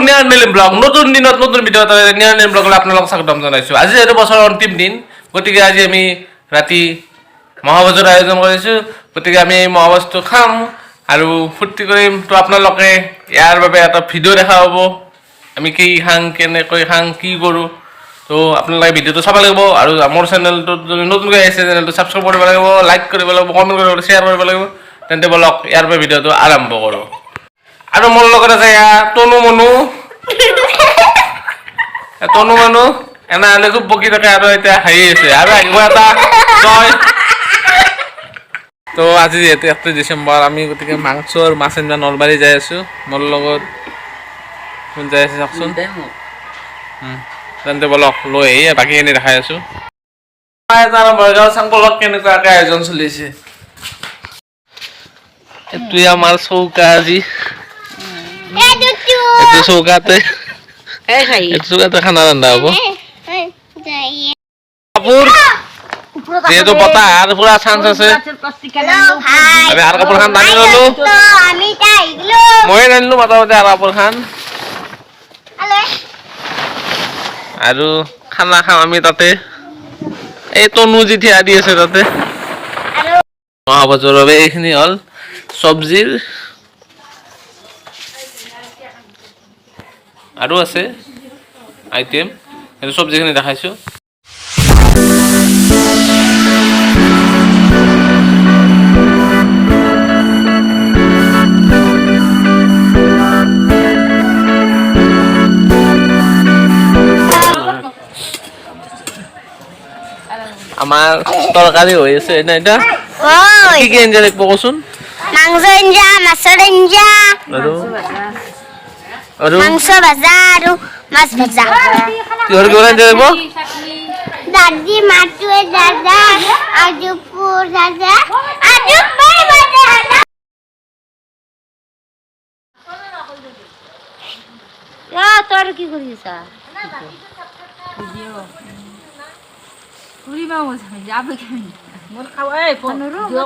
নিয়াৰ ব্লগ নতুন দিনত নতুন ভিডিঅ' এটা নিয়াৰ ব্লগলৈ আপোনালোকক স্বাগতম জনাইছোঁ। আজি এইটো বছৰৰ অন্তিম দিন, গতিকে আজি আমি ৰাতি মহাভোজৰ আয়োজন কৰিছোঁ। গতিকে আমি এই মহাভোজটো খাম আৰু ফূৰ্তি কৰিম। তো আপোনালোকে ইয়াৰ বাবে এটা ভিডিঅ' দেখা পাব, আমি কি খাং, কেনেকৈ খাং, কি কৰোঁ। তো আপোনালোকে ভিডিঅ'টো চাব লাগিব আৰু মোৰ চেনেলটোত যদি নতুনকৈ আহিছে চেনেলটো ছাবস্ক্ৰাইব কৰিব লাগিব, লাইক কৰিব লাগিব, কমেণ্ট কৰিব লাগিব, শ্বেয়াৰ কৰিব লাগিব। তেন্তে বলক ইয়াৰ পৰা ভিডিঅ'টো আৰম্ভ কৰোঁ। আৰু মোৰ লগত আছে তনু মনু এনেহ'লে খুব বকি থাকে আৰু এতিয়া হাঁহি আছে আৰু আহিব এটা তই। তো আজি যিহেতু 31 ডিচেম্বৰ, আমি গতিকে মাংস আৰু মাছ আঞ্জা নলবাৰী যাই আছোঁ। মোৰ লগত কোন যাই আছে চাওকচোন। তেন্তে বলক লৈ আহি বাকীখিনি দেখাই আছোঁ। বৰগাঁও চাংকলত কেনেকুৱাকৈ আয়োজন চলিছে। এইটোৱে আমাৰ চৌকা। আজি এইটো চৌকাতে খানা ৰন্ধা হ'ব। কাপোৰ যিহেতু বতাহ আৰু পুৰা চান্স আছে, আমি আৰু কাপোৰ খান টানি ললো। ময়ে টানিলো মোটামুটি আৰু কাপোৰ খান। আৰু খানা খাম আমি তাতে। এই তনু যি আদি আছে তাতে। মহাভোজৰ বাবে এইখিনি হ'ল চব্জিৰ, আৰু আছে আইটেম, কিন্তু চব্জিখিনি দেখাইছোঁ। আমাৰ তৰকাৰী হৈ আছে এতিয়া। কি কি আঞ্জা লাগিব কচোন। মাংস আঞ্জা, মাছৰ আঞ্জা, আৰু মাংস ভাজা আৰু মাছ ভাজা। কিহৰ কিহৰ আঞ্জা লাগিব? দাদি মাছুৱে দাদা আৰু পুৰ দাদা আৰু পাই দাদা। তোৰ কি কৰি আছা?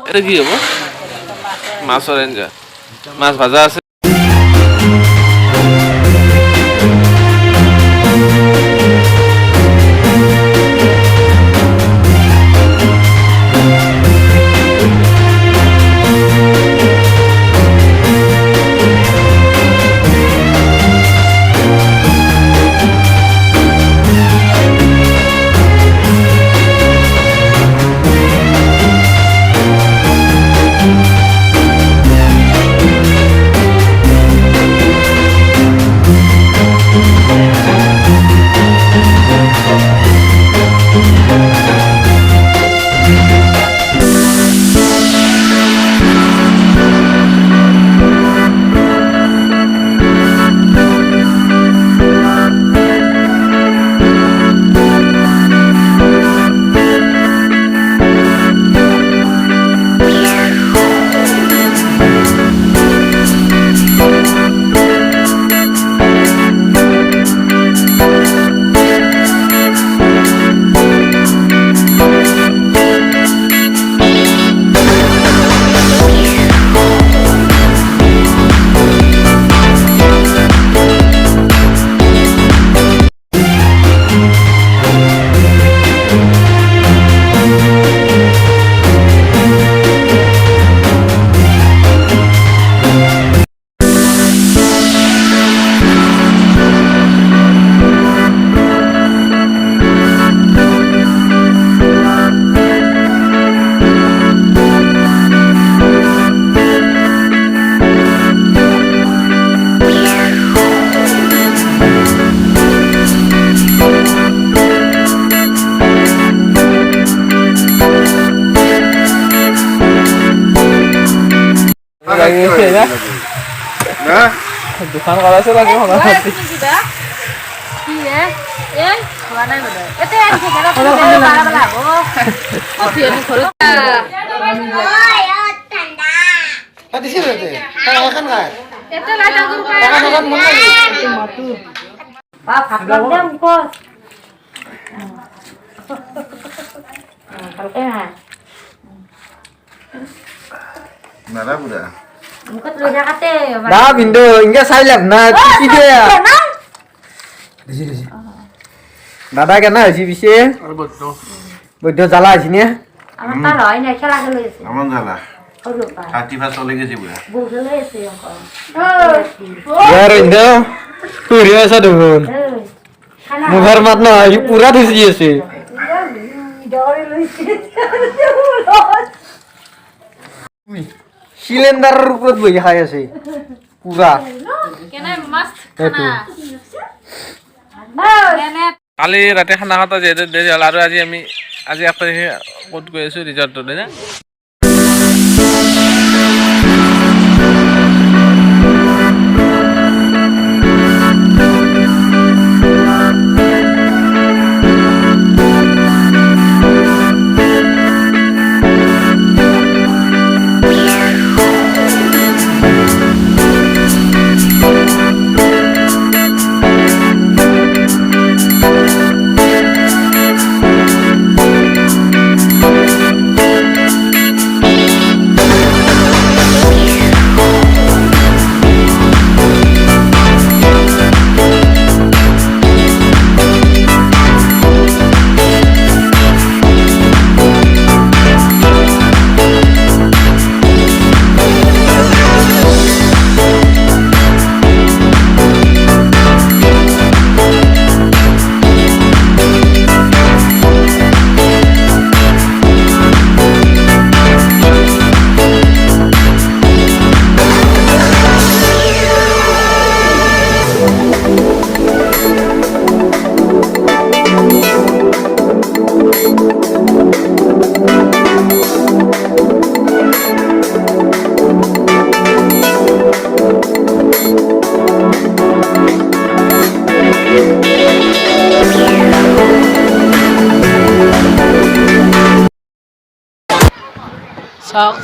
এটা কি হ'ব? মাছৰ আঞ্জা, মাছ ভাজা আছে। দোকান কৰাইছে লাগে Dah bindo, ingat saya lah, nah, tidak. দাদা কেনা হৈছে পিছে আৰু বস্তু বৈদ্য জ্বালা হৈছে নে আমার তার হয় না খেলা খেলে গেছে আমার জ্বালা ওরে বাবা 31 চলে গেছি বুয়া বসে গেছে এখন ৰন্ধ ফুৰি আছা দেখোন মুখৰ মাত নহয় সি পুৰা ধুচি আছে সিলিণ্ডাৰৰ ওপৰত বহি খাই আছে পুৰা সেইটো কালি ৰাতি খানা খাওঁতে যিহেতু দেৰি হ'ল আৰু আজি 1 তাৰিখে ক'ত গৈ আছোঁ ৰিজৰ্টত না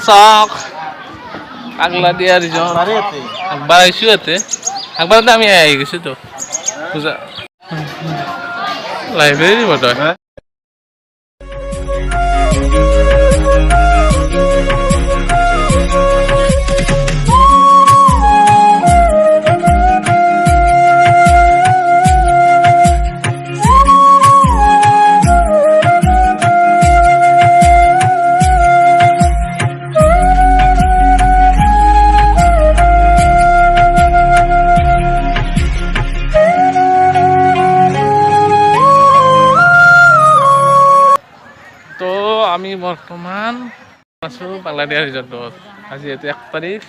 চক আগলা দিয়া ৰিজৰ্ট একবাৰ আহিছোঁ ইয়াতে একবাৰতে আমি আহি গৈছোঁ তো পূজা লাইব্ৰেৰী বতয় আমি বৰ্তমান আছোঁ বাংলাদেশ ৰিজৰ্টত আজি এইটো 1 তাৰিখ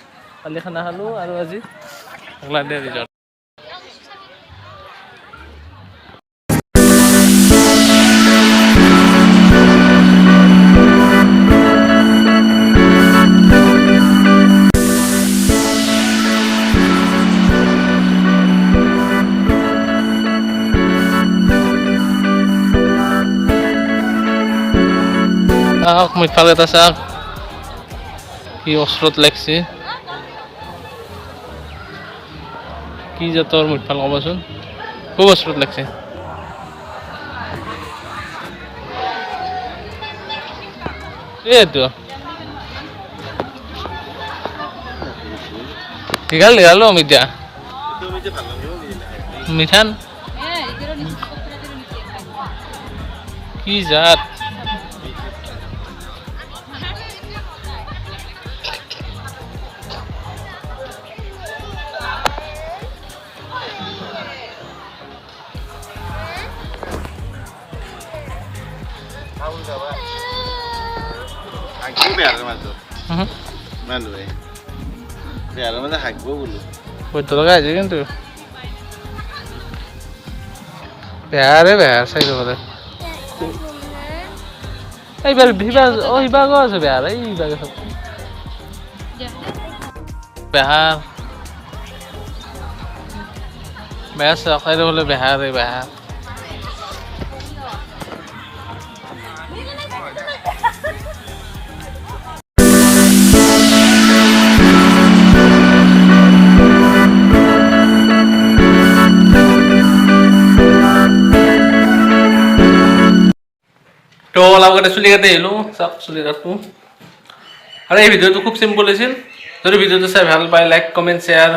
কালি খানা খালোঁ আৰু আজি বাংলাদেশ ৰিজৰ্ট মিঠাল এটা চাক কি অস্ত্ৰত লাগছে কি জাতৰ মিঠাল ক'বচোন খুব অস্ত্ৰত লাগছে এইটো দীঘাল মিঠা মিঠান কি জাত হাগবো বেয়াৰ মাজত মানুহে বেয়াৰ মাজত হাগবো বোলো পইত লগা আছে কিন্তু বেয়াৰ চাই ল'ব এইবাৰ সিবাগ আছে বেয়াৰ এইবাগে চব বেহাৰ চাই হ'লে বেহাৰ তো অলপ আগতে চুলি কাটি আহিলোঁ চাওক চুলি কাটো আৰু এই ভিডিঅ'টো খুব চিম্পল আছিল যদি ভিডিঅ'টো চাই ভাল পায় লাইক কমেণ্ট শ্বেয়াৰ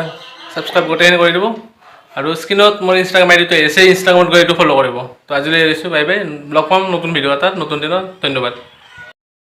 ছাবস্ক্ৰাইব গোটেইখিনি কৰি দিব আৰু স্ক্ৰীণত মোৰ ইনষ্টাগ্ৰাম আইডিটো আছে, ইনষ্টাগ্ৰামত গৈ এইটো ফ'ল' কৰিব। তো আজিলৈ এৰিছোঁ, বাই বাই। লগ পাম নতুন ভিডিঅ' এটাত নতুন দিনত। ধন্যবাদ।